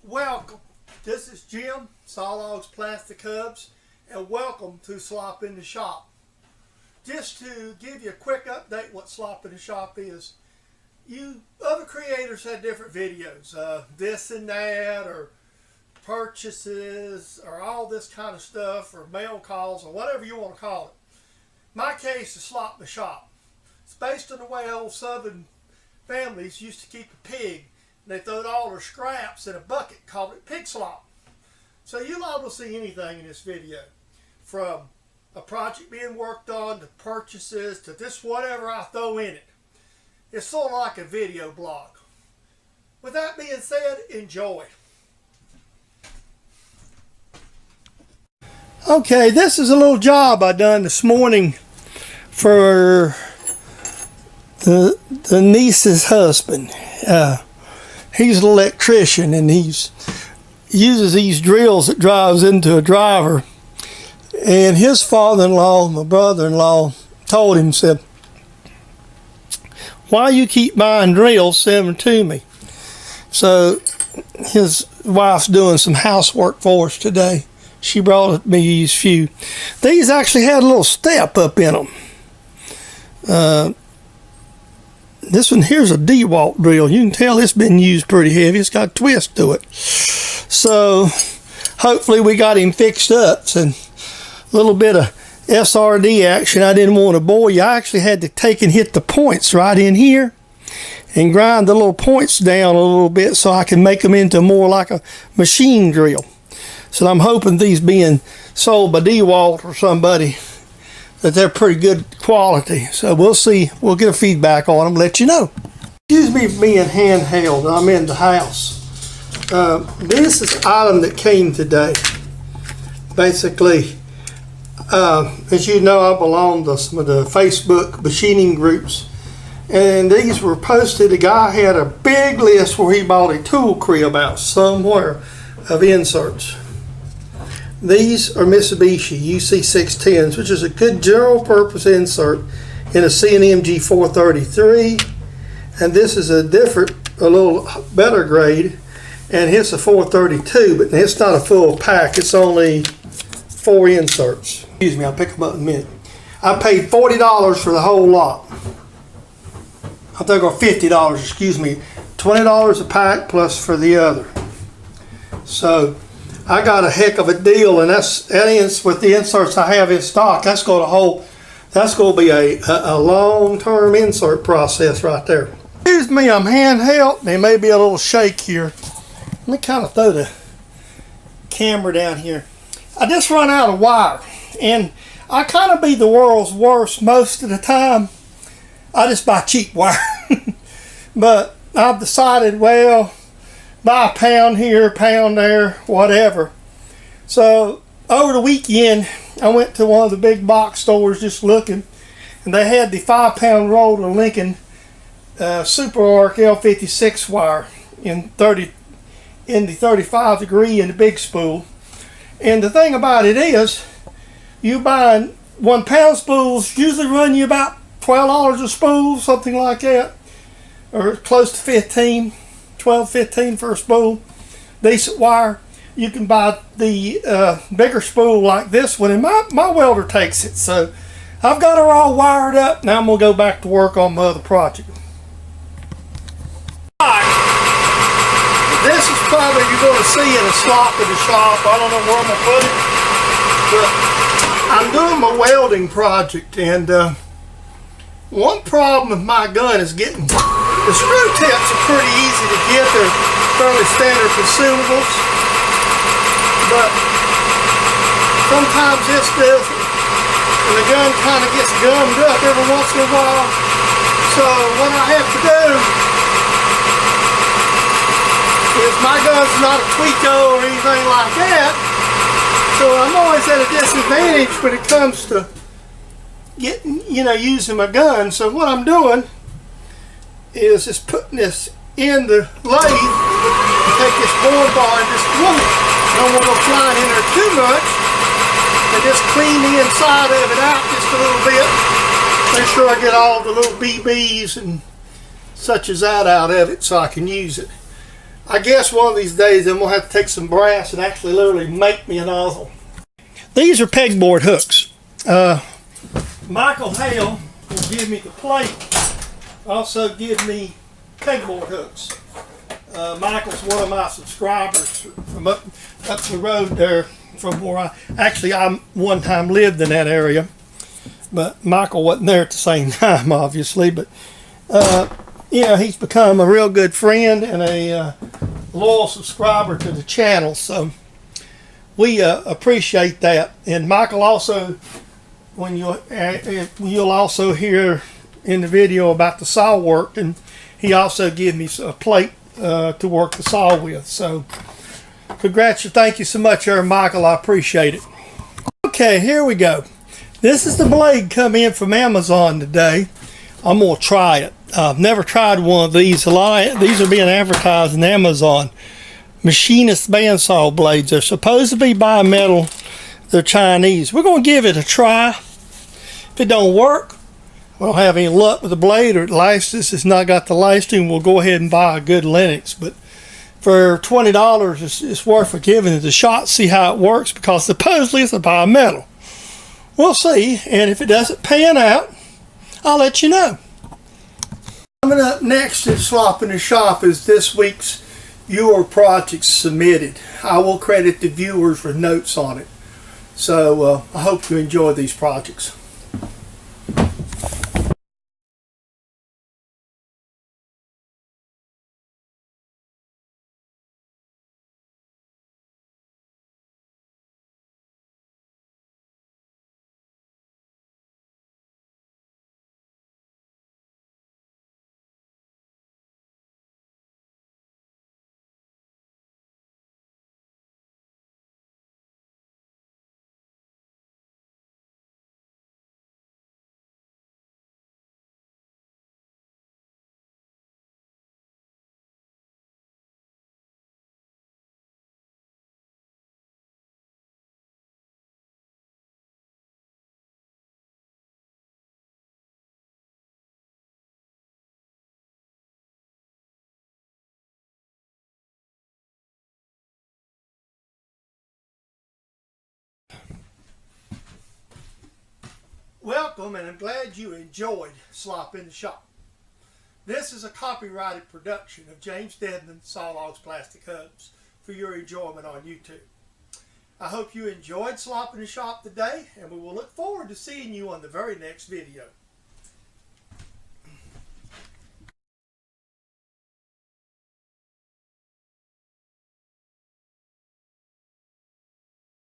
Welcome. This is Jim, Sawlogs Plastic Hubs, and welcome to Slop in the Shop. Just to give you a quick update what Slop in the Shop is. You other creators had different videos, this and that, or purchases, or all this kind of stuff, or mail calls, or whatever you want to call it. My case is Slop in the Shop. It's based on the way old Southern families used to keep a pig. They throwed all their scraps in a bucket, called it pig slop. So you'll be able to see anything in this video, from a project being worked on, to purchases, to just whatever I throw in it. It's sort of like a video blog. With that being said, enjoy. Okay, this is a little job I done this morning for the niece's husband. He's an electrician, and he uses these drills that drives into a driver. And his father-in-law, my brother-in-law, told him, said, "Why you keep buying drills, send them to me." So his wife's doing some housework for us today. She brought me these few. These actually had a little step up in them. This one here's a DeWalt drill. You can tell it's been used pretty heavy. It's got a twist to it. So hopefully we got him fixed up. And a little bit of SRD action. I didn't want to bore you. I actually had to take and hit the points right in here and grind the little points down a little bit so I can make them into more like a machine drill. So I'm hoping these being sold by DeWalt or somebody, that they're pretty good quality. So we'll see. We'll get a feedback on them, let you know. Excuse me for being handheld. I'm in the house. This is an item that came today. Basically, as you know, I belong to some of the Facebook machining groups. And these were posted. A guy had a big list where he bought a tool crib out somewhere of inserts. These are Mitsubishi UC610s, which is a good general purpose insert in a CNMG 433. And this is a little better grade, and it's a 432, but it's not a full pack. It's only 4 inserts. Excuse me, I'll pick them up in a minute. I paid $40 for the whole lot. I think, or $50, excuse me. $20 a pack plus for the other. So I got a heck of a deal, and that is with the inserts I have in stock. That's going to be a long-term insert process right there. Excuse me, I'm handheld. There may be a little shake here. Let me kind of throw the camera down here. I just run out of wire, and I kind of be the world's worst most of the time. I just buy cheap wire. But I've decided, well, buy a pound here, pound there, whatever. So over the weekend, I went to one of the big box stores just looking, and they had the 5-pound roll of Lincoln Super Arc L56 wire in the 35 degree in the big spool. And the thing about it is, you buy 1 pound spools usually run you about $12 a spool, something like that, or close to 15. 12, 15 for a spool. Decent wire. You can buy the bigger spool like this one, and my welder takes it. So I've got her all wired up. Now I'm going to go back to work on my other project. This is probably you're going to see in a Slop in the Shop. I don't know where I'm going to put it, but I'm doing my welding project, and one problem with my gun is getting the screw tips are pretty easy to get. They're fairly standard consumables, but sometimes this doesn't, and the gun kind of gets gummed up every once in a while. So what I have to do is, my gun's not a Tweco or anything like that, so I'm always at a disadvantage when it comes to getting, using my gun. So what I'm doing is just putting this in the lathe, and take this board bar and just glue it. Don't want to go flying in there too much, and just clean the inside of it out just a little bit. Make sure I get all the little BBs and such as that out of it so I can use it. I guess one of these days I'm going to have to take some brass and actually literally make me a nozzle. These are pegboard hooks. Michael Hale will give me the plate, also give me pegboard hooks. Michael's one of my subscribers from up the road there from where I one time lived in that area, but Michael wasn't there at the same time, obviously. But he's become a real good friend and a loyal subscriber to the channel, so we appreciate that. And Michael also, when you'll also hear in the video about the saw work, and he also gave me a plate to work the saw with. So thank you so much there, Michael. I appreciate it. Okay, here we go. This is the blade come in from Amazon today. I'm gonna try it. I've never tried one of these. These are being advertised on Amazon. Machinist bandsaw blades. They're supposed to be bimetal. They're Chinese. We're gonna give it a try. If it don't work, we don't have any luck with the blade, or it's not got the lasting, we'll go ahead and buy a good Lennox. But for $20, it's worth giving it a shot, see how it works, because supposedly it's a bimetal. We'll see, and if it doesn't pan out, I'll let you know. Coming up next at Slop in the Shop is this week's viewer projects submitted. I will credit the viewers with notes on it. So I hope you enjoy these projects. Welcome, and I'm glad you enjoyed Slop in the Shop. This is a copyrighted production of James Dedman, Sawlogs Plastic Hubs, for your enjoyment on YouTube. I hope you enjoyed Slop in the Shop today, and we will look forward to seeing you on the very next video.